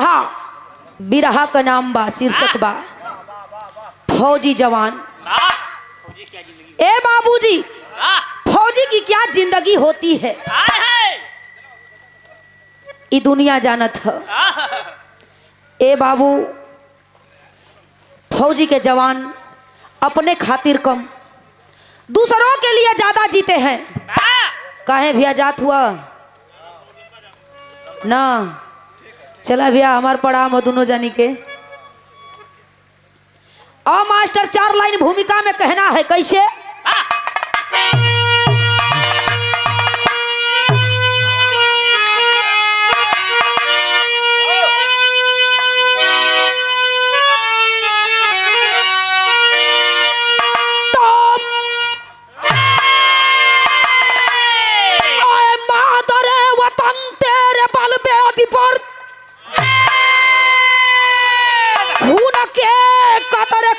बिरहा बिरहा का नाम बा, शीर्षक बा फौजी जवान। ए बाबूजी, फौजी की क्या जिंदगी होती है ये दुनिया जानत है। ए बाबू, फौजी के जवान अपने खातिर कम, दूसरों के लिए ज्यादा जीते हैं। काहे भैया जात हुआ ना, चला भैया हमार पड़ा हम दोनों जानी के। और मास्टर 4 लाइन भूमिका में कहना है कैसे।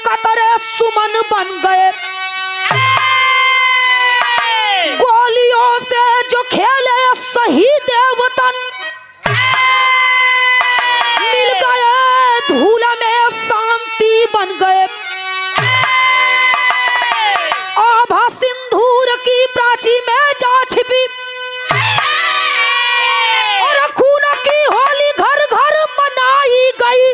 कतरे सुमन बन गए, गोलियों से जो खेले शहीद वतन, मिल गए धूल में शांति बन गए। आभा सिंदूर की प्राची में जा छिपी और खून की होली घर घर मनाई गई।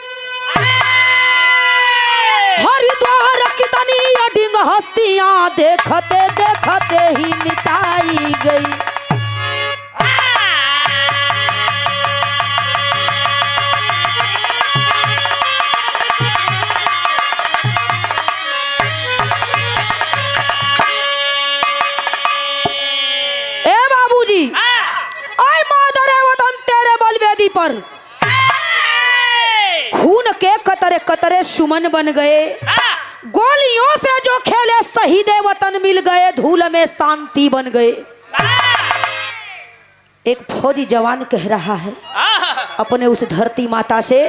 हरिद्वार कितनी अडिंग हस्तियां देखते देखते ही मिटाई गई। ए बाबूजी, आए मादरे वतन तेरे बलवेदी पर खून के कतरे कतरे सुमन बन गए, गोलियों से जो खेले शहीद वतन, मिल गए धूल में शांति बन गए। एक फौजी जवान कह रहा है अपने उस धरती माता से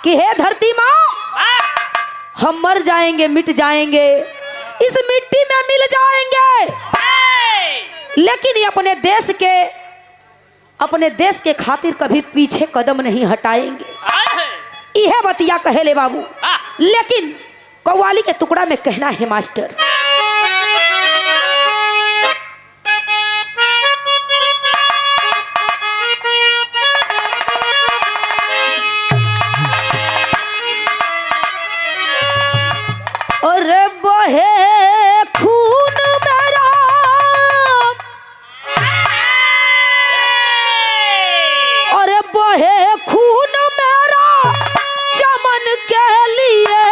कि हे धरती माँ, हम मर जाएंगे, मिट जाएंगे, इस मिट्टी में मिल जाएंगे, लेकिन ये अपने देश के खातिर कभी पीछे कदम नहीं हटाएंगे। यह बतिया कहे ले बाबू। लेकिन कव्वाली के टुकड़ा में कहना है मास्टर, अरे बहे खून मेरा, अरे बहे खून मेरा चमन के लिए,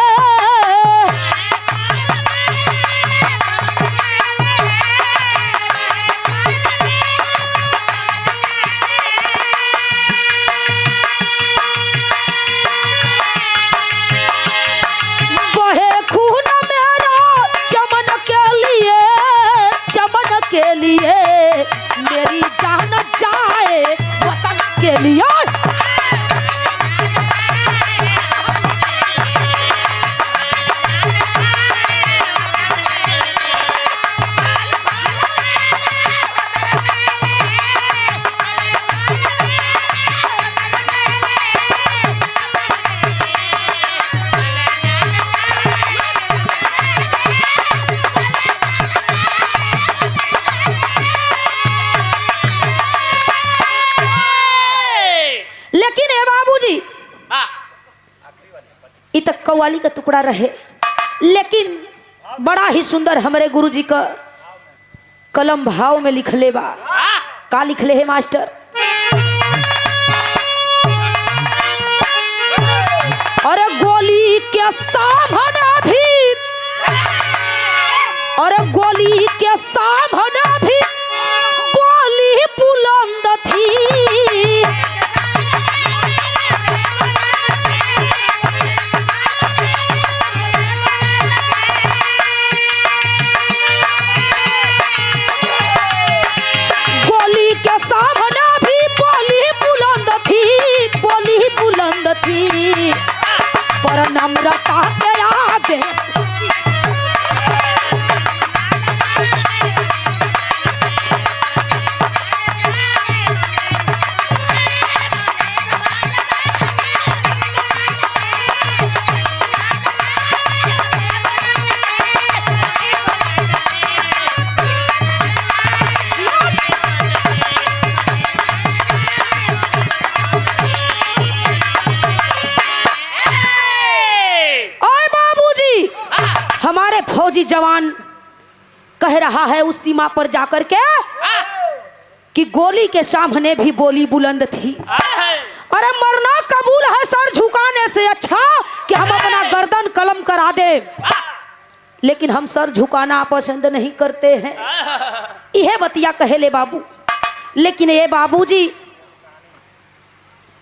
के लिए मेरी जान जाए वतन के लिए। तक कव्वाली का टुकड़ा रहे, लेकिन बड़ा ही सुंदर हमारे गुरुजी का कलम भाव में लिखले बा। का लिखले है मास्टर, अरे गोली के सामने भी, अरे गोली के सामने भी गोली बुलंद थी, पर नम्रता के आगे जी जवान कह रहा है उस सीमा पर जाकर के कि गोली के सामने भी बोली बुलंद थी। अरे मरना कबूल है सर झुकाने से अच्छा कि हम अपना गर्दन कलम करा दे, लेकिन हम सर झुकाना पसंद नहीं करते हैं। यह बतिया कहेले बाबू। लेकिन ये बाबूजी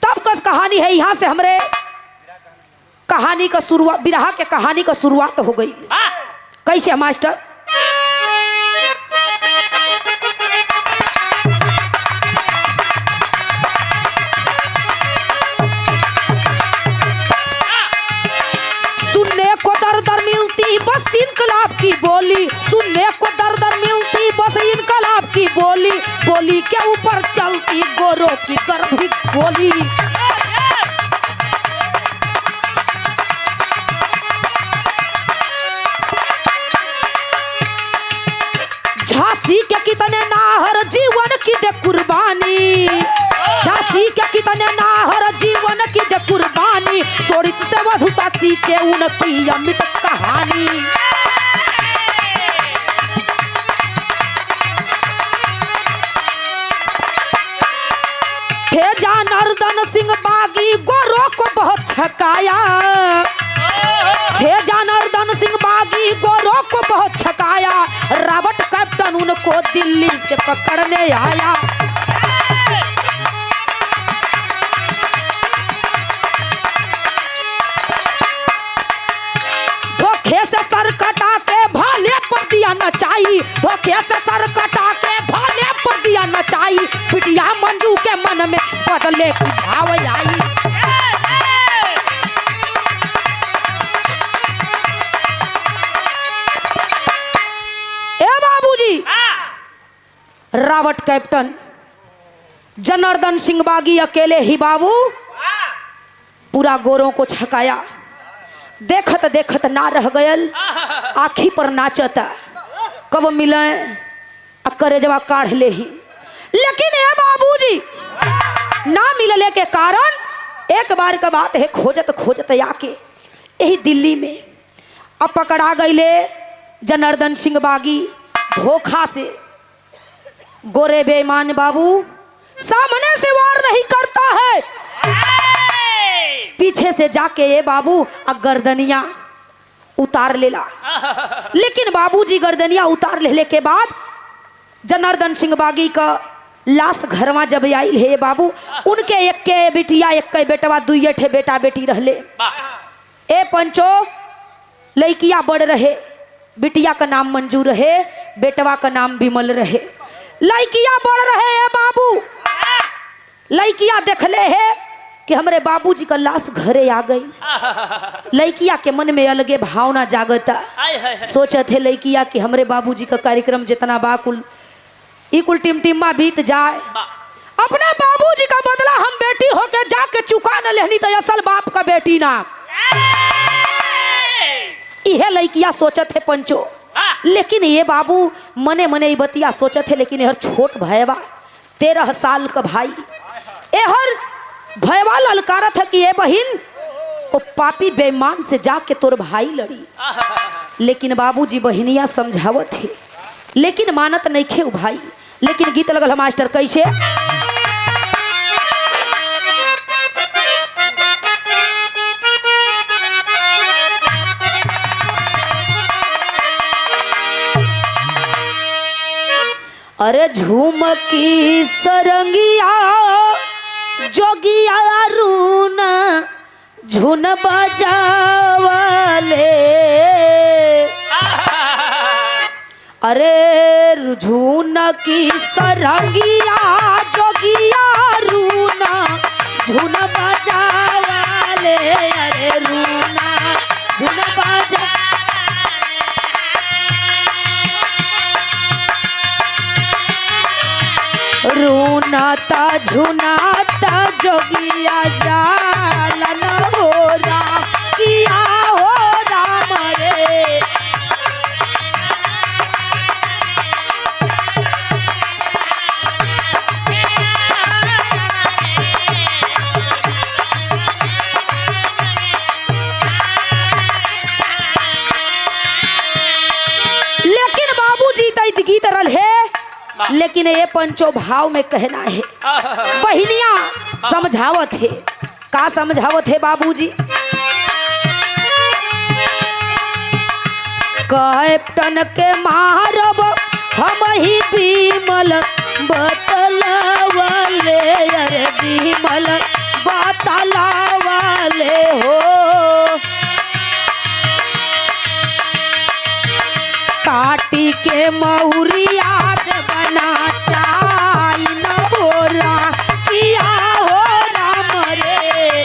तब कस कहानी है, यहाँ से हमरे कहानी का शुरुआत, बिरहा के कहानी का शुरुआत हो गई। कैसे मास्टर? सुनने को दर दर मिलती बस इनकलाब की बोली, सुनने को दर दर मिलती बस इनकलाब की बोली, बोली के ऊपर चलती गोरों की गर्भी गोली। झांसी के कितने नाहर जीवन की दे कुर्बानी, झांसी के कितने नाहर जीवन की दे कुर्बानी, सोड़ित से वधु साथी के उनकी अमित कहानी। थे जनार्दन सिंह बागी गोरों को बहुत छकाया, थे जनार्दन सिंह बागी गोरों को बहुत छकाया, रॉबर्ट कैप्टन उनको दिल्ली से पकड़ने आया। धोखे से सर कटा के भाले पर दिया नचाई, धोखे से सर कटा के भाले पर दिया नचाई, बिटिया मंजू के मन में बदले की भाव आई। रॉबर्ट कैप्टन जनार्दन सिंह बागी अकेले ही बाबू पूरा गोरों को छकाया। देखत देखत ना रह गयल, आखी पर नाचता कब मिले अकरे जवा काढ़ ले ही। लेकिन ये बाबूजी ना मिलने के कारण एक बार का बात है, खोजत खोजत आके यही दिल्ली में अब पकड़ा गईले जनार्दन सिंह बागी धोखा से। गोरे बेईमान बाबू सामने से वार नहीं करता है, पीछे से जाके ये बाबू गर्दनिया उतार लेला। लेकिन बाबूजी गर्दनिया उतार लेने के बाद जनार्दन सिंह बागी का लाश घरवा जब आई है बाबू, उनके एक के बिटिया एक के बेटवा दुइये ठे बेटा बेटी रहले। ए पंचो लड़किया बड़ रहे, बिटिया का नाम मंजू रहे, बेटवा का नाम विमल रहे। लड़किया बढ़ रहे हैं बाबू, लड़किया देखले है कि हमरे बाबूजी का लाश घरे आ गई। लड़किया के मन में अलगे भावना जागता, सोचत है लड़किया कि हमरे बाबूजी का कार्यक्रम जितना बाकुल इकुल टिमटिमा बीत जाए, अपने बाबूजी का बदला हम बेटी होके जाके चुका न लेनी तो असल बाप का बेटी ना। यह लड़किया सोचत है पंचो। लेकिन ये बाबू मने मने बतिया सोचत है, लेकिन यह छोट भयवा 13 साल का भाई, यहर भयवा ललकारत है कि ये बहिन वो पापी बेईमान से जाके तोर भाई लड़ी। लेकिन बाबूजी बहिनिया समझावत है, लेकिन मानत नहीं खे भाई। लेकिन गीत लगल मास्टर कैसे? अरे झूमकी सरंगिया जोगिया रून झुन बजावले, अरे झूनकी सरंगिया जोगिया रून झुन बजावले, अरे रूना झुन बजा। रूनाता झुनाता जोगिया जालन हो राम किया हो राम रे। लेकिन ये पंचो भाव में कहना है। बहिनिया समझावत है, का समझावत है बाबूजी? कैप्टन के मारब हम ही विमल बतलावाले, अरे विमल बतलावाले हो। काटी के मऊरिया बना चाई न बोरा किया हो राम रे।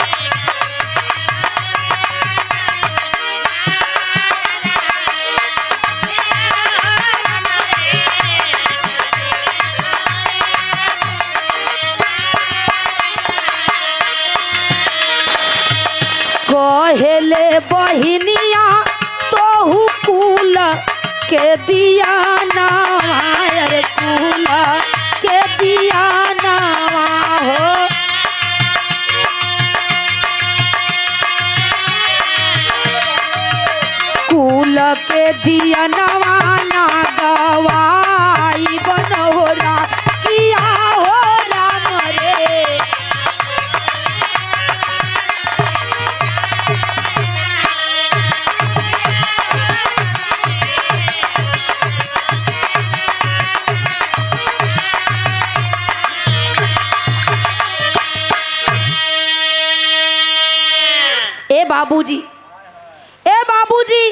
कहेले बहिनिया तोहू कुल के दिया नावा, अरे कुल के दिया नावा हो। कुल के दिया नवा ना गवाई बनोरा किया हो राम रे। बाबूजी ए बाबूजी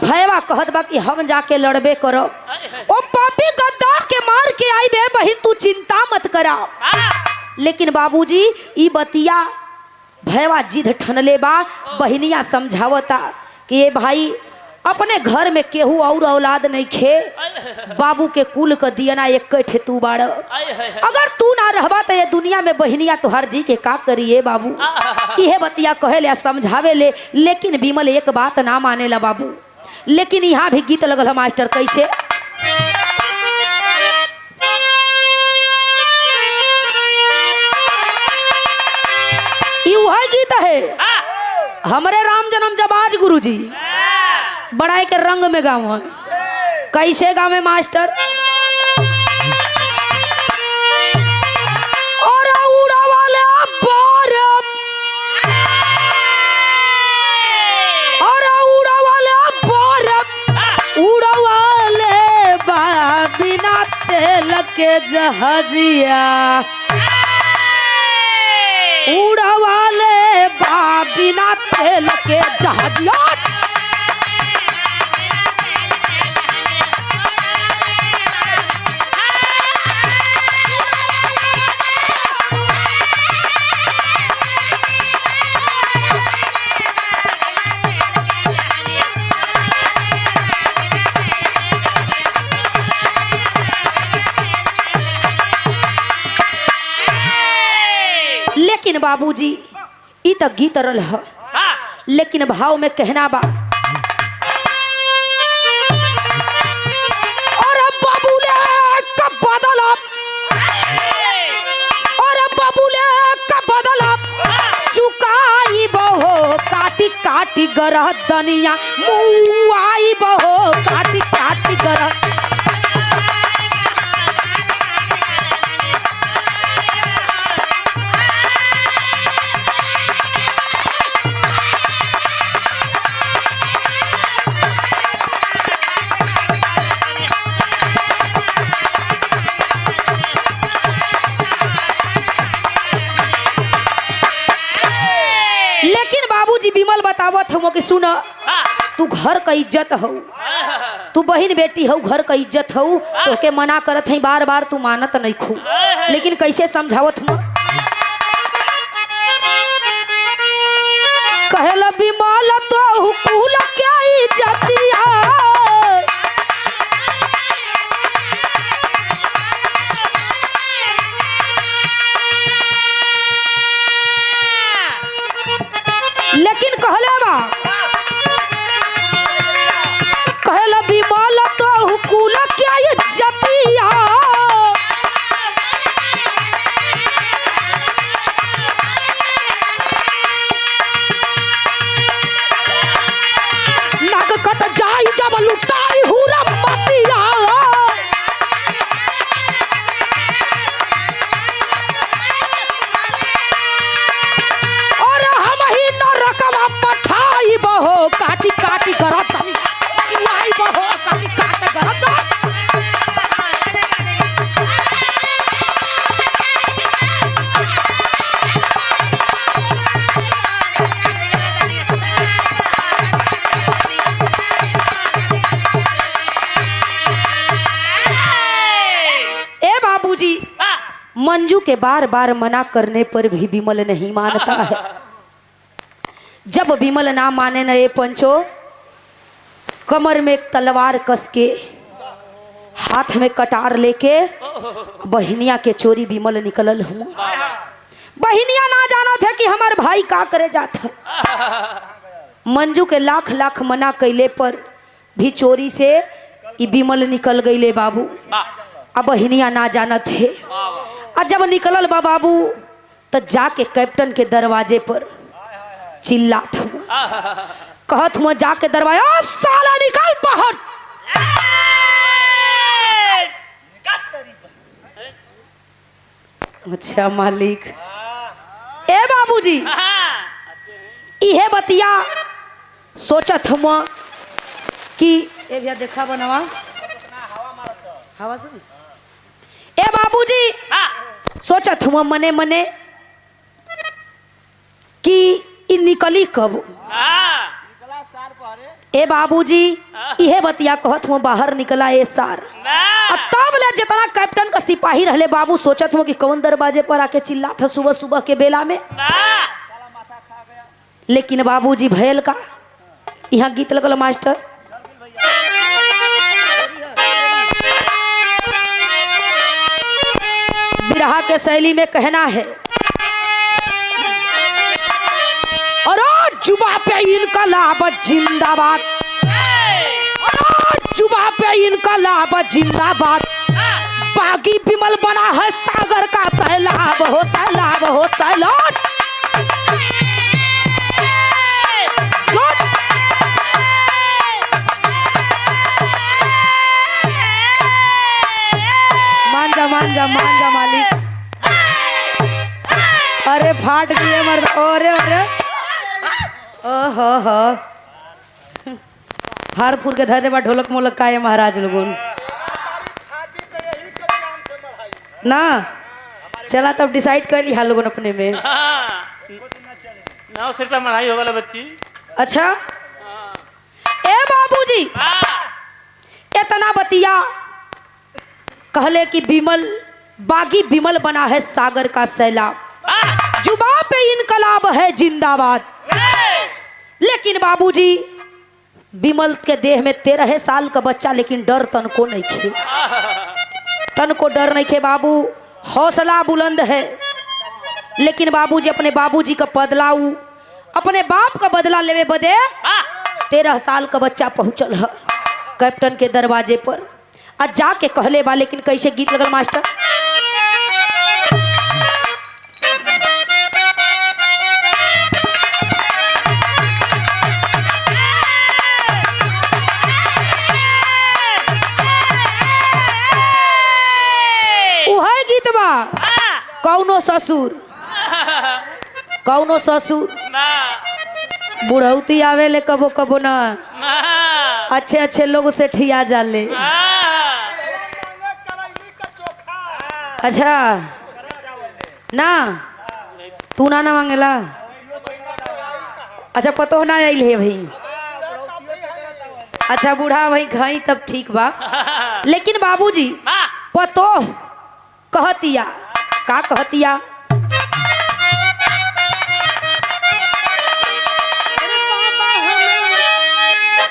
भैया कहत बा कि हम जाके लड़बे करो। ओ पापी गद्दार के मार के आई बे बहिन, तू चिंता मत करा। लेकिन बाबूजी ई बतिया भैया जिद ठनले बा। बहिनिया समझावता कि ये भाई अपने घर में केहू और औलाद नहीं खे, बाबू के कुल का दियना एक ठे तू बाड़। अगर तू ना रहबा तो ये दुनिया में बहिनिया तो हर जी के का करिए बाबू। यह बतिया कहे ले समझावे ले, लेकिन विमल एक बात ना माने ला बाबू। लेकिन यहाँ भी गीत लगल है मास्टर कैसे? वह गीत है हमारे राम जन्म जबाज गुरुजी बड़ाई के रंग में गाँव है। कैसे गाँव में मास्टर? और उड़ा वाले बारम, और उड़ा वाले बारम, उड़ा वाले बिना तेल के जहाजिया, उड़ा वाले बिना तेल के जहाजिया। लेकिन बाबूजी ई तो गीत रल है, लेकिन भाव में कहना बा। और बाबूले का बदला, और बाबूले का बदला चुकाई बहो काटी काटी गरह दनिया मुआई बहो काटी काटी गरह। विमल बतावत हो कि सुन, तू घर का इज्जत हो, तू बहन बेटी हो, घर का इज्जत हो, तो के मना करत है बार बार, तू मानत नहीं खू। लेकिन कैसे समझावत हूँ? कहला विमल तो कुल क्या इज्जतिया, लेकिन कहला बा, कहला विमल तो कुल क्या इज्जतिया, मंजू के बार बार मना करने पर भी विमल नहीं मानता है। जब विमल ना माने न ये पंचो, कमर में एक तलवार कस के, हाथ में कटार लेके बहनिया के चोरी विमल निकलल हूँ। बहनिया ना जाना थे कि हमारे भाई का करे जाता। मंजू के लाख लाख मना कैले पर भी चोरी से विमल निकल गई ले बाबू। अब बहनिया ना जाना थे। और जब निकलल बा बाबू तो जाके कैप्टन के दरवाजे पर चिल्लात हूँ, कहत हूँ जाके दरवाजा, साला निकल बाहर। अच्छा मालिक। ए बाबूजी इहे बतिया सोचत हूँ कि ए भैया देखा बनवा हवा से। ए बाबूजी सोचत हूँ मने मने कि निकली कब। ए बाबूजी इहे बतिया कहत हूँ बाहर निकला ए सार। तब ले जितना कैप्टन का सिपाही रहले बाबू, सोचत हूँ कि कौन दरवाजे पर आके चिल्ला था सुबह सुबह के बेला में। लेकिन बाबूजी भैल का यहाँ गीत लगल मास्टर। बिरहा के शैली में कहना है, और जुबा पे इनका लाभ जिंदाबाद, जुबा पे इनका लाभ जिंदाबाद। बागी विमल बना है सागर का सैलाब हो, सैलाब हो, सैलाब। मान जा मान जा मान जा मालिक। अरे फाट गए मर्द। अरे अरे ओहो हो, हार फूर के धर दे बा ढोलक मोलक का है महाराज लोगों ना। चला तब डिसाइड कर ली हाल लोगों अपने में। 900 रुपया मढ़ाई हो गया बच्ची। अच्छा ए बाबूजी इतना बतिया कहले कि विमल, बागी विमल बना है सागर का सैलाब, जुबा पे इनकलाब है जिंदाबाद। लेकिन बाबूजी विमल के देह में 13 साल का बच्चा, लेकिन डर तन को नहीं थे, तन को डर नहीं थे बाबू। हौसला बुलंद है। लेकिन बाबूजी अपने बाबूजी का बदलाऊ, अपने बाप का बदला लेवे बदे 13 साल का बच्चा पहुंचल है कैप्टन के दरवाजे पर। आज जाके कहले बा, लेकिन कैसे गीत लगल मास्टर। उहे गीत बा, कौनो ससुर, कौनो ससुर बुढ़ौती आवे ले कबो कबो ना, अच्छे अच्छे लोग से ठिया जाले। अच्छा ना तू ना ना मांगेला। अच्छा पतो ना आइल है भाई। अच्छा बूढ़ा भाई घाई तब ठीक बा। लेकिन बाबूजी पतो कहतिया का कहतिया,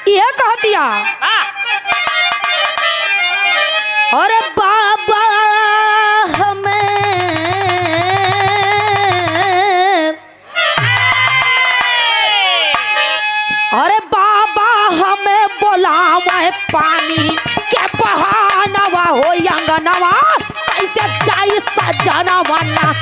ये कहतिया अरे बाबा हमें, अरे बाबा हमें बोलावे पानी के बहानवा हो अंगनवा, कैसे जाई सजना वना।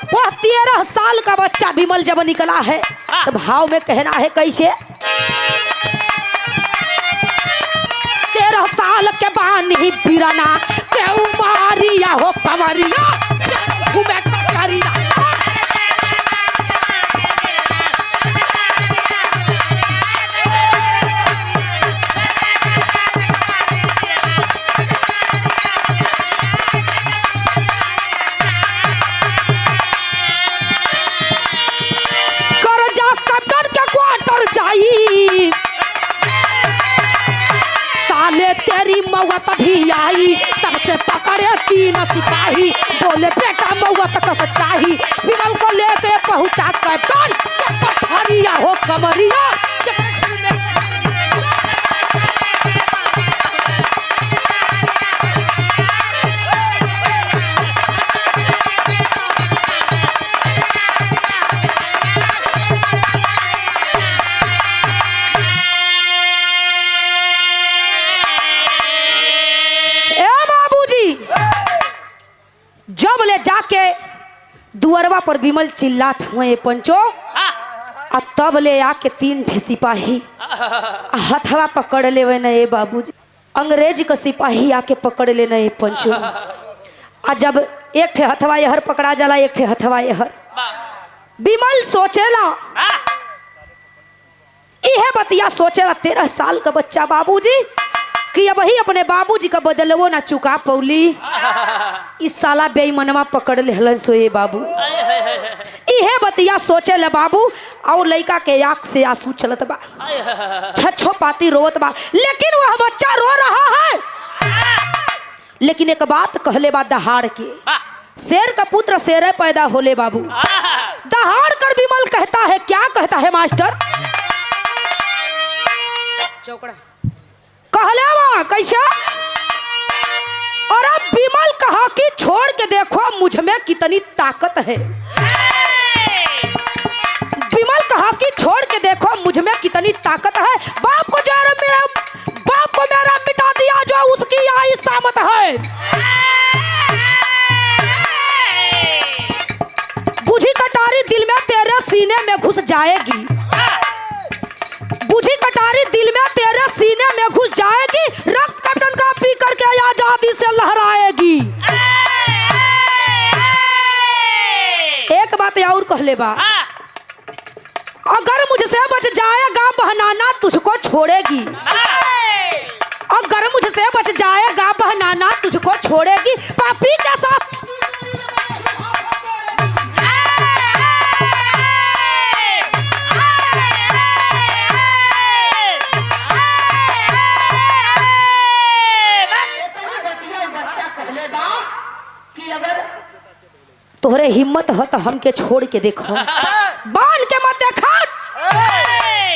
वो 13 साल का बच्चा विमल जब निकला है तो भाव में कहना है कैसे। 13 साल के बानी बिराना के उमारिया हो कमरिया घूमे कमरिया। की मौआ तभी आई, तब से पकड़े 3 सिपाही, बोले बेटा मौआ तक सच्चाई। विमल को लेके पहुंचा कैप्टन पथरिया हो कमरिया। जब ले जाके दुअरवा पर विमल चिल्लात हुए पंचो, आ तब ले आके 3 सिपाही हथवा पकड़ ले न बाबूजी, अंग्रेज का सिपाही आके पकड़ ले न पंचो। आ जब एक ठे हथवा यहर पकड़ा जाला, एक ठे हथवा यहर, विमल सोचेला इहे बतिया सोचेला 13 साल का बच्चा बाबूजी कि अब ही अपने बाबूजी का बदलवो ना चुका पौली, इस साला बेईमनवा पकड़ ले हलन सोए बाबू। इहे बतिया सोचे ले बाबू, और लड़का के आंख से आंसू चलत बा, छछो पाती रोवत बा, लेकिन वह बच्चा रो रहा है। लेकिन एक बात कहले बा दहाड़ के, शेर का पुत्र शेर पैदा होले बाबू। दहाड़ कर विमल कहता है, क्या कहता है मास्टर? चौकड़ा कहले वहाँ कैसा? और अब विमल कहा कि छोड़ के देखो मुझ में कितनी ताकत है। विमल कहा कि छोड़ के देखो मुझ में कितनी ताकत है। बाप को मेरा मिटा दिया जो उसकी आई सामत है। बुझी कटारी दिल में तेरे सीने में घुस जाएगी, बुझी कटारी दिल में तेरे सीने में घुस जाएगी, रक्त कैप्टन का पी करके आजादी से लहराएगी। एक बात और कहले बा, अगर मुझसे बच जाएगा बहनाना तुझको छोड़ेगी, अगर मुझसे बच जाएगा बहनाना तुझको छोड़ेगी। पापी के साथ तोहरे हिम्मत हो तो हमके छोड़ के देखो, बांध के मत देखा।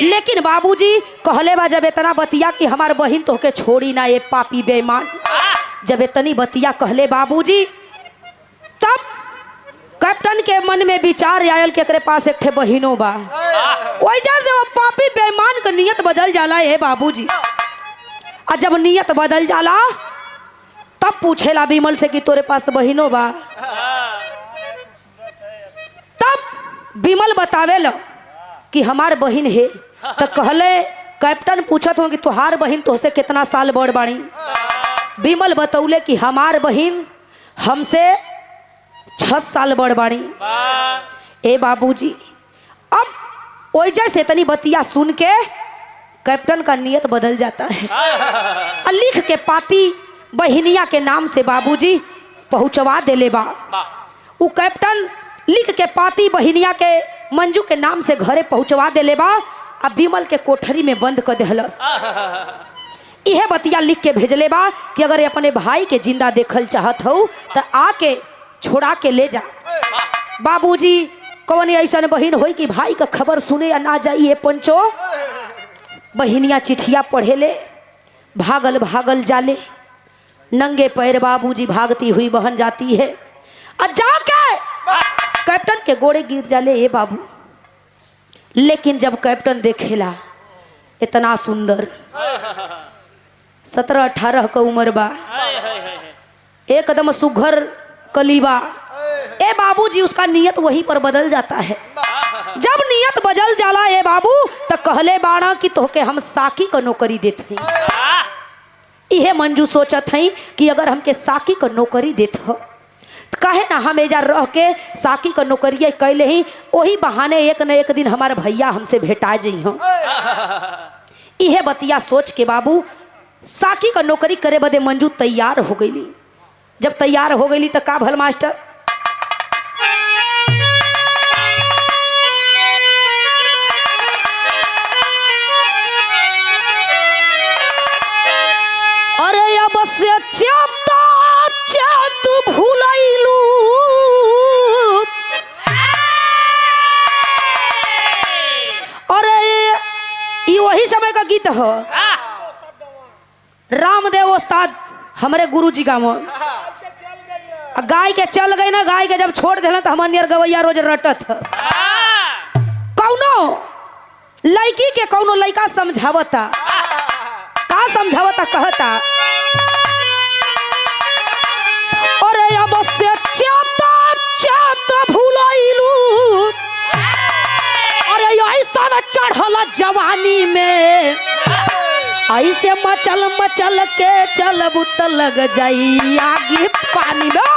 लेकिन बाबूजी कहले बा जब इतना बतिया कि हमार बहिन तोहके छोड़ी ना, ये पापी बेईमान, जब इतनी बतिया कहले बाबूजी, तब कैप्टन के मन में विचार आयल के पास एक ठे बहिनो बा। वजह से वो पापी बेईमान का नियत बदल जाला है बाबूजी। और जब नियत बदल जाला तब पूछेला विमल से कि तोरे पास बहिनो बा। तब विमल बतावेला कि हमार बहिन है। तो कहले कैप्टन पूछत हो कि तुहार बहिन तोहसे कितना साल बड़ बाड़ी? विमल बतौले कि हमार बहिन हमसे 6 साल बड़ बाड़ी। ए बाबूजी, अब ओइजा से तनी बतिया सुन के कैप्टन का नियत बदल जाता है। लिख के पाती बहिनिया के नाम से बाबूजी पहुंचवा देले बा। वो कैप्टन लिख के पाती बहिनिया के मंजू के नाम से घरे पहुंचवा देले बा। अब विमल के कोठरी में बंद कर देहलस। यह बतिया लिख के भेजले बा कि अगर अपने भाई के जिंदा देखल चाहत हो तो आके छोड़ा के ले जा। बाबूजी कौन ऐसा बहिन होई कि भाई का खबर सुने या ना जाइए पंचो। बहिनिया चिट्ठिया पढ़े ले, भागल भागल जाले, नंगे पैर बाबूजी भागती हुई बहन जाती है और जाके कैप्टन के गोड़े गिर जाले। ये बाबू, लेकिन जब कैप्टन देखेला इतना सुंदर 17-18 का उम्र बा, एकदम सुघर कलीबा, ए बाबूजी उसका नियत वहीं पर बदल जाता है। जब नियत बदल जाला ए बाबू तो कहले बाड़ा कि तोहके हम साकी का नौकरी देते हैं। यह मंजू सोचत है कि अगर हमके साकी का नौकरी देत हो तो कहे ना हम एजा रह के साकी का नौकरिया कैले ही, वही बहाने एक न एक दिन हमारे भैया हमसे भेटा जाइ हो। यह बतिया सोच के बाबू साकी का नौकरी करे बदे मंजू तैयार हो गई। जब तैयार हो गई तो का भल मास्टर, अरे अब से चेता चेत भूलैलू अरे ये वही समय का गीत हो। रामदेव उस्ताद हमारे गुरुजी का मोह गाय के चल गई ना, गाय के जब छोड़ दिला तो हमारे नियर गवैया रोज रटत कौनो लड़की के कौनो लड़का समझावता का समझावता कहता अरे अब से चेता चेत भूलैलू अरे ऐसा न चढ़ल जवानी में ऐसे मचल मचल के चलब त लग जाई आगे पानी में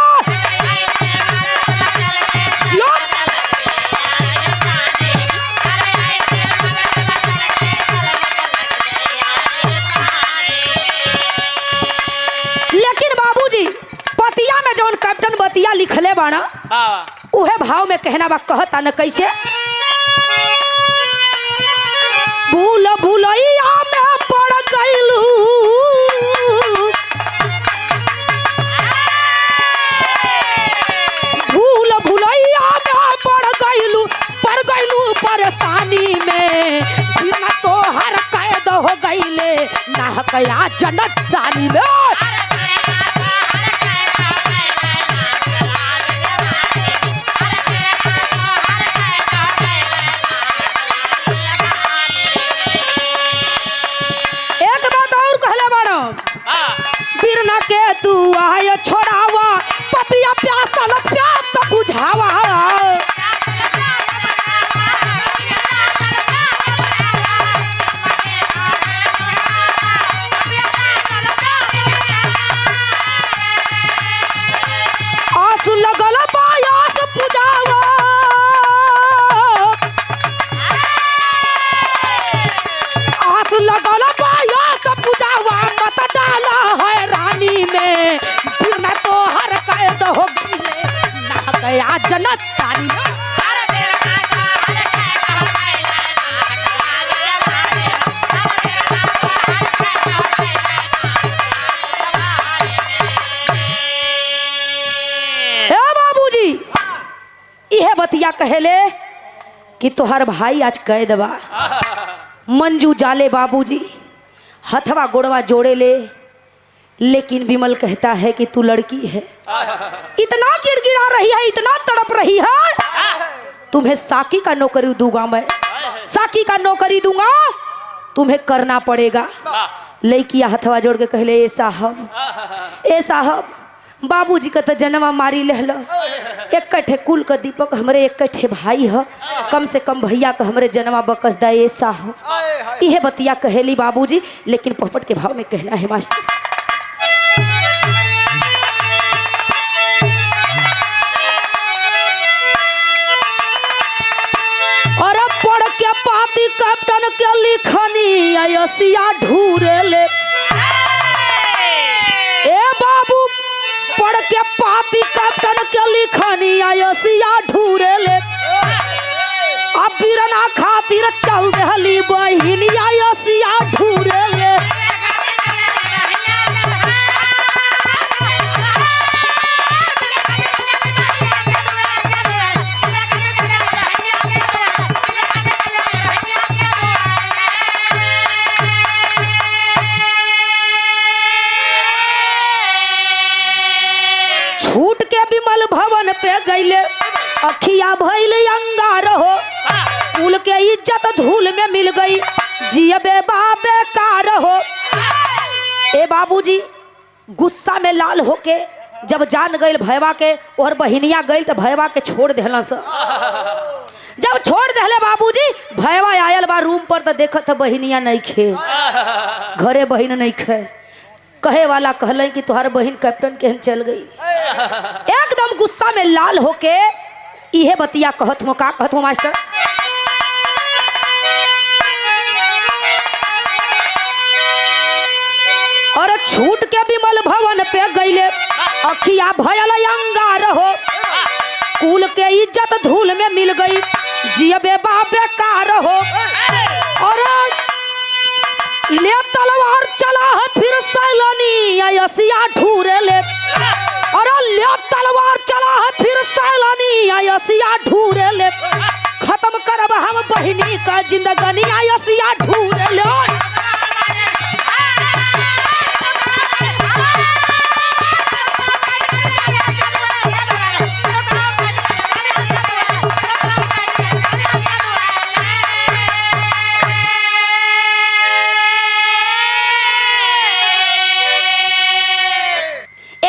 लेकिन बाबूजी पतिया में जौन कैप्टन बतिया लिखले बाना उहे भाव में कहना बा कहता न कैसे भूल भूलैया में पड़ गइलू भूल भूलैया में पड़ गइलू परेशानी में बिना तो हर कैद हो गइले ना कया जन्नत जानी में के तू आय छोड़ावा पपिया प्यासल प्यास बुझावा आस लगल पायास बुझावा आस लगल पायास बुझावा मत डाला है रानी में बिना तो हर कैद हो गई ना गया जन्नत तानी ए बाबूजी इहे बतिया कहले कि तोहर भाई आज कैद बा मंजू जाले बाबूजी हथवा गोड़वा जोड़े ले लेकिन विमल कहता है कि तू लड़की है इतना गिड़गिड़ा रही है इतना तड़प रही है तुम्हें साकी का नौकरी दूंगा मैं साकी का नौकरी दूंगा तुम्हें करना पड़ेगा लड़किया हथवा जोड़ के कहले ए साहब बाबूजी का तो जन्मा मारी लहलो एक कठे कुल का दीपक हमरे एक कठे भाई है कम से कम भैया का हमरे जन्मा बकस दा ए साहब यह बतिया कहेली बाबूजी लेकिन पोपट के भाव में कहना है मास्टर और पढ़ के पाती कैप्टन के लिखनी आयसिया ढूरे ले ए बाबू पढ़ के पाती कैप्टन के लिखनी आयसिया ढूरे ले अब बीरना खातिर चल दहली बहिनी आयसिया ढूरे ले छूट के विमल भवन पे गईले अखिया भइल अंगार हो कुल के इज्जत धूल में मिल गई जियबे बाबे कार हो ए बाबूजी गुस्सा में लाल होके जब जान गईल भैवा के और बहिनिया गईल तो भैवा के छोड़ देहला से जब छोड़ देहले बाबूजी भैवा आयल बा रूम पर तो देखत बहिनिया नहीं खे घरे बहिन नहीं खे कहे वाला कहले कि तुहार बहन कैप्टन के हम चल गई एकदम गुस्सा में लाल होके इहे बतिया कहत हो का कहत हो मास्टर और छूट के विमल भवन पे गईले अखिया भयल अंगार हो कुल के इज्जत धूल में मिल गई जियबे बाबे कार हो और ले तलवार चला है फिर सैलानी आयसिया ढूरे ले। अरे ले तलवार चला है फिर सैलानी आयसिया ढूरे ले। खत्म करब हम बहिनी का जिंदगानी आयसिया ढूरे ले।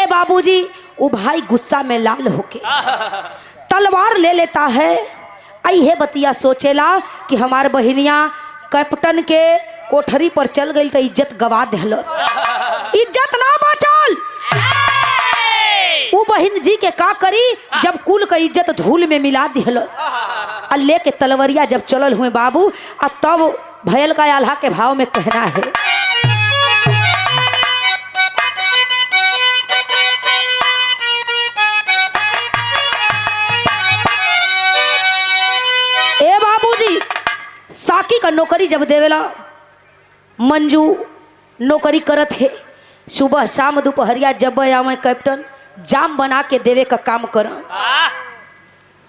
बाबूजी वो भाई गुस्सा में लाल होके तलवार ले लेता है। आई है बतिया सोचेला कि हमार बहिनिया कैप्टन के कोठरी पर चल गई तो इज्जत गवा देहलस, इज्जत ना बचल। वो बहन जी के का करी जब कुल का इज्जत धूल में मिला दिहलस। अल्ले के तलवरिया जब चलल हुए बाबू और तब भयल का आल्हा के भाव में कहना है। ए बाबूजी साकी का नौकरी जब देवेला मंजू नौकरी करत है। सुबह शाम दोपहरिया जब आवे कैप्टन जाम बना के देवे का काम कर।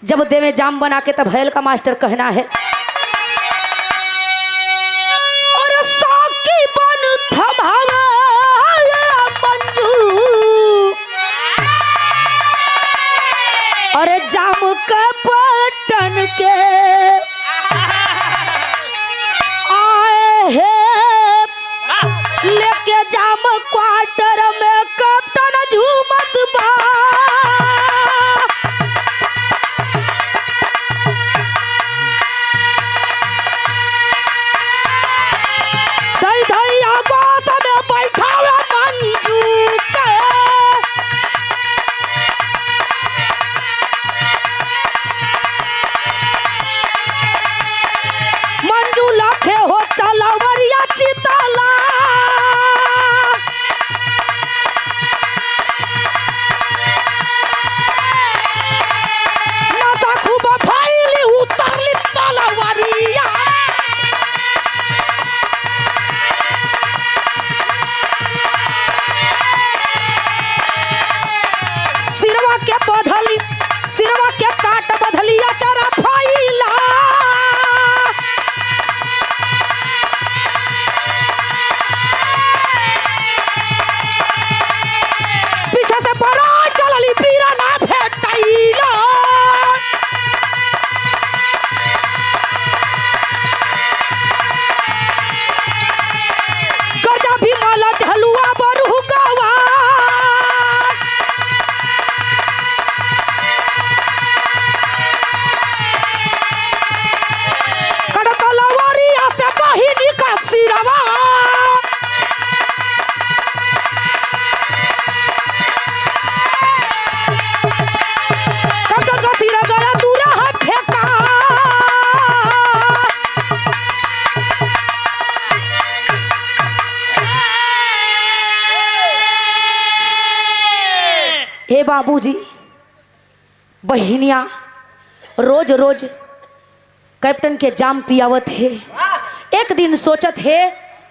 जब देवे जाम बना के तब भैल का मास्टर कहना है। और साकी बन थमावा मंजू अरे जाम का पटन के आए हैं लेके जाम क्वार्टर में कैप्टन झूमत बा। धई धई आवाज में बैठावे मंजू के मंजू लाखे हो तलवरिया चिताला। नाता खूब फैली उतरली तलवरिया। सिरवा के बधली सिरवा के काट बधलिया चरा फैला। पीछे से परा चलली पीरा ना भेटैला। गर्जा भी मालत हलुआ बरू गवा। तलवारिया से बहिनी का सिरवा कैप्टन का सिरा गया दूरा है फेंका। हे बाबूजी बहिनिया रोज रोज कैप्टन के जाम पियावत है। एक दिन सोचत है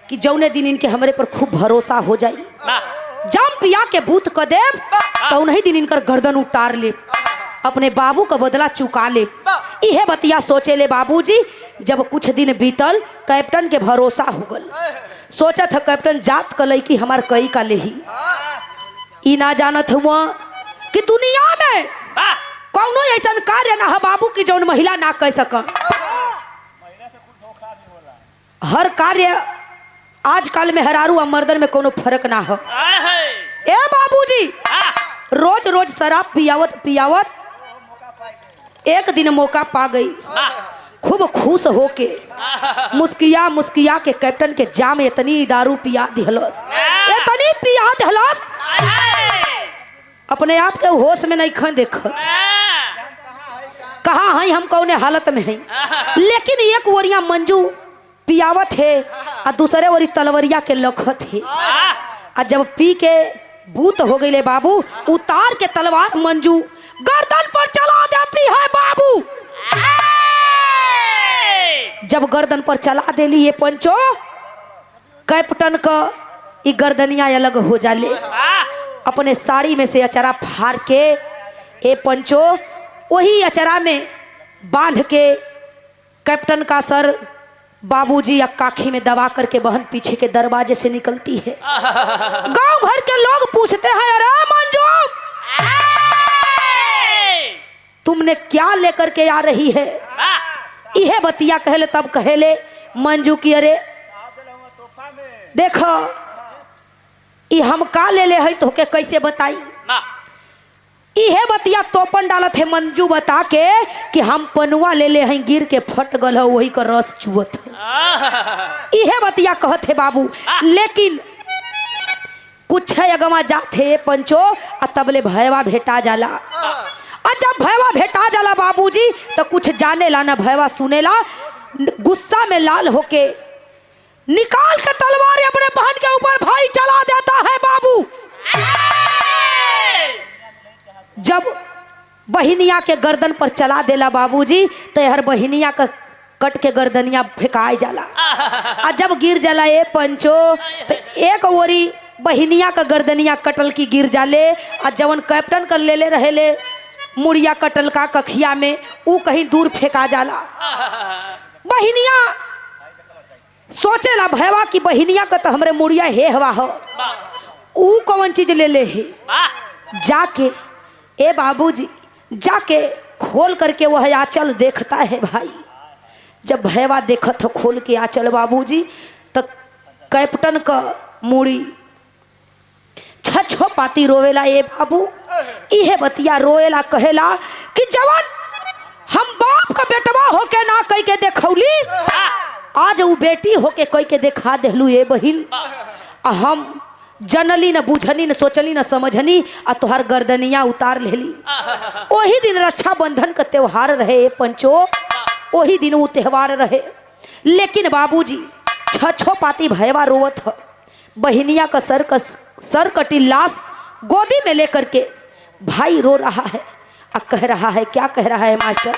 कि जौने दिन इनके हमरे पर खूब भरोसा हो जाई जाम पिया के बूथ क देव तो उन्हीं दिन इनकर गर्दन उतार ले अपने बाबू का बदला चुका ले। इहे बतिया सोचे ले बाबूजी। जब कुछ दिन बीतल कैप्टन के भरोसा हो गल। सोचत है कैप्टन जात का लईकी हमार कई का लेही। ई ना जानत हुआ कि दुनिया में कौनो ऐसा कार्य ना है बाबू की जौन महिला ना कह सक। हर कार्य आजकल में हरारू और मर्दन में कोनो फर्क ना हो। ए बाबूजी रोज रोज शराब पियावत पियावत एक दिन मौका पा गई। खूब खुश होके मुस्किया मुस्किया के कैप्टन के जाम इतनी दारू पिया दिहलस, इतनी पिया दिहलस अपने आप के होश में नहीं खन देख कहाँ है हम कौने हालत में हैं। लेकिन एक ओरिया मंजू पियावत है और दूसरे ओरी तलवरिया के लखत है। और जब पी के बूत हो गई ले बाबू उतार के तलवार मंजू गर्दन पर चला देती है बाबू। जब गर्दन पर चला देली ये पंचो कैप्टन का ई गर्दनिया अलग हो जाले। अपने साड़ी में से अचरा फाड़ के ए पंचो वही अचरा में बांध के कैप्टन का सर बाबूजी या काखी में दबा करके बहन पीछे के दरवाजे से निकलती है। गांव भर के लोग पूछते हैं, अरे मंजू तुमने क्या लेकर के आ रही है? यह बतिया कहले तब कहले मंजू की, अरे देखो ये हम का ले ले है तो के कैसे बताई? इहे बतिया तोपन डालत है मंजू बता के कि हम पनुआ ले ले हैं, गिर के फट गल हो वही का रस चुअत है। इहे बतिया कहत है बाबू। लेकिन कुछ है अगवा जाते पंचो आ तबले भयवा भेटा जाला। और जब भयवा भेटा जाला बाबूजी तो कुछ जाने ला ना भयवा सुने ला, गुस्सा में लाल होके निकाल के तलवार अपने बहन के ऊपर भाई चला देता है बाबू। जब बहिनिया के गर्दन पर चला देला बाबूजी तो हर बहिनिया का कट के गर्दनिया फेंकाई जाला। और जब गिर जाला ए पंचो तो एक ओरी बहिनिया का गर्दनिया कटल की गिर जाले। और जवन कैप्टन कर ले ले रहेले मुड़िया कटल का कखिया में ऊ कहीं दूर फेंका जाला। बहिनिया सोचेला भयवा की बहिनिया का तो हमरे मुड़िया हे हवा हो, ऊ कौन चीज ले ले है? जाके ए बाबूजी जाके खोल करके वह आंचल देखता है भाई। जब भयवा देखत हो खोल के आंचल बाबूजी तो कैप्टन का मुड़ी छछो पाती रोवेला। ए बाबू इहे बतिया रोएला कहेला कि जवान हम बाप का बेटवा होके ना कह के देखौली, आज वो बेटी होके कह के देखा देलू। ए बहिन हम जनली न बुझनी न सोचली न समझनी आ तोहर गर्दनिया उतार लेली। वही दिन रक्षाबंधन का त्योहार रहे पंचो, वही दिन वो त्योहार रहे। लेकिन बाबूजी छछो पाती भयवा रोवत ह। बहिनिया का सर कटी लाश गोदी में लेकर के भाई रो रहा है और कह रहा है, क्या कह रहा है मास्टर?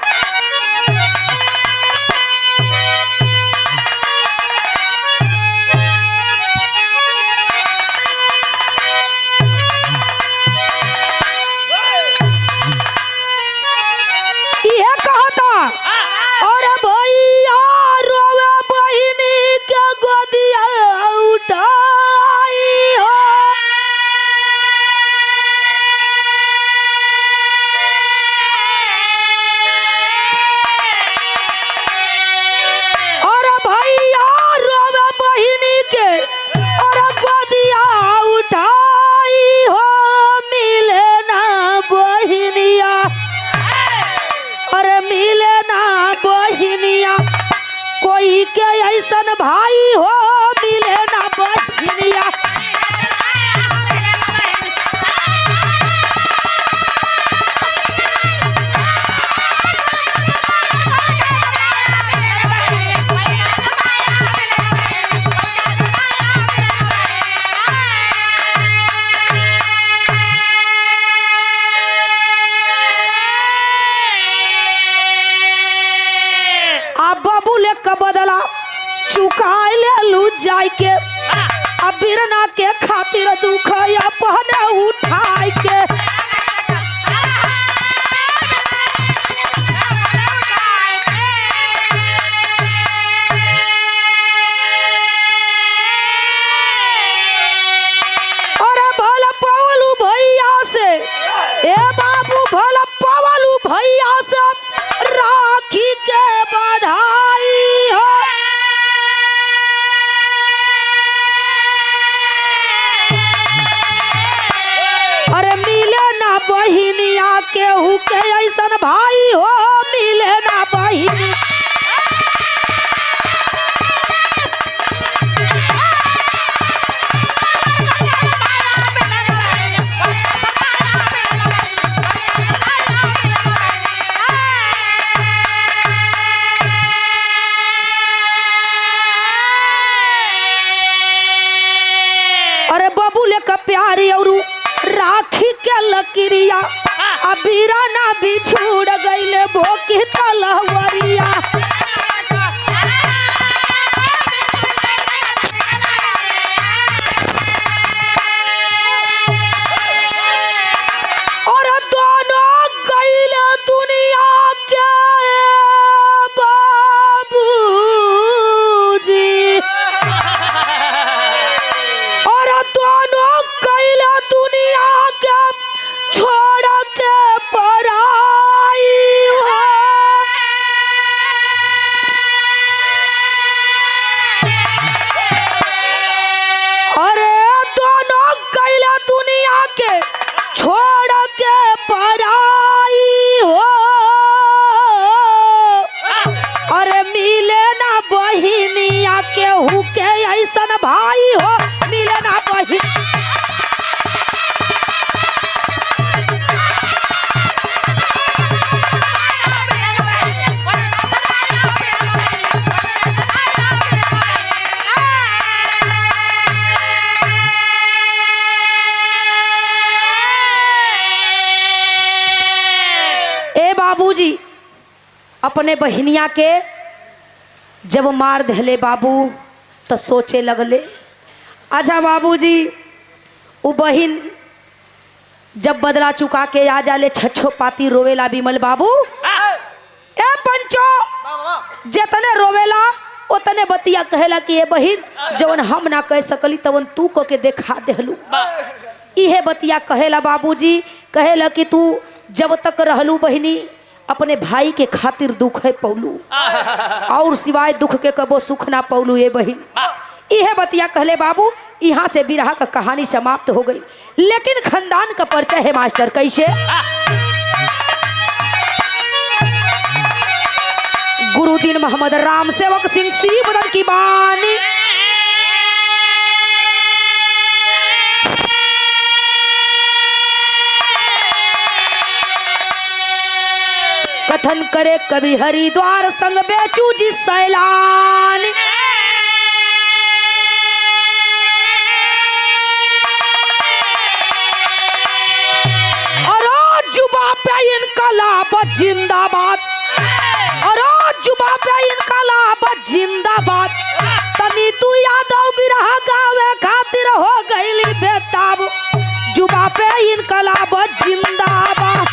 भाई हो मिले ना बहिनिया। आप बाबू ले का बदला चुकाए ले लू जाय के, अब बिरना के खातिर दुख अपने उठाए के। अरे भला पवलू भैया से, ए बाबू भला पवलू भैया से राखी के बधाई हो। बहिनिया केहू के ऐसन भाई हो मिले ना बहिनी। अरे बबूले का प्यारी और राखी के लकीरिया अबीरा ना भी छूट गईले भोकी तलवरिया। हो मिले ना बहिन। बाबूजी अपने बहनिया के जब मार दहले बाबू तो सोचे लगले। अच्छा बाबूजी वो बहन जब बदला चुका के आ जाले छछो पाती रोवेला विमल बाबू। ए पंचो जितने रोवेला उतने बतिया कहेला कि ए बहन जवन हम ना कह सकली तवन तू को के देखा देहलू। इहे बतिया कहेला बाबूजी। कहेला कि तू जब तक रहलू बहनी अपने भाई के खातिर दुख है पौलू और सिवाय दुख के कबो सुख ना पौलू ये बहन। इहे बतिया कहले बाबू। यहाँ से बिरहा का कहानी समाप्त हो गई। लेकिन खानदान का परिचय है मास्टर कैसे। गुरुदीन मोहम्मद राम सेवक सिंह सी बदन की बानी। कथन करे कवि हरिद्वार संग बेचू जी सैलान। और जुबा पे इनकलाब जिंदाबाद। और जुबा पे इनकलाब जिंदाबाद। तनी तू यादव बिरहा गावे खातिर हो गईली बेताब। जुबा पे इनकलाब जिंदाबाद।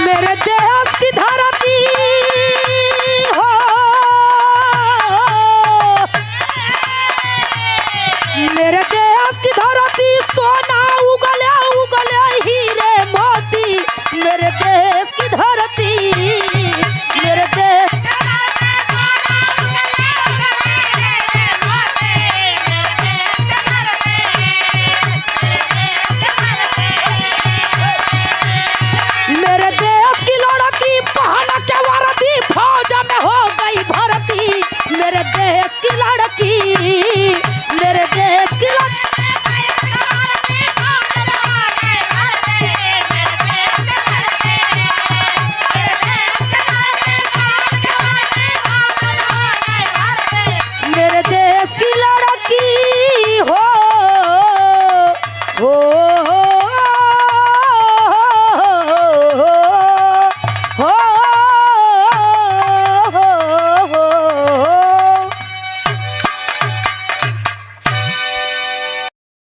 मेरे देश की धरती हो मेरे देश की धरती सोना उगले उगले हीरे मोती। मेरे देश की धरती मेरे देश मेरे देश की लड़की पहन के वर्दी फौज में हो गई भर्ती। मेरे देश की लड़की मेरे देश की मेरे देश की लड़की हो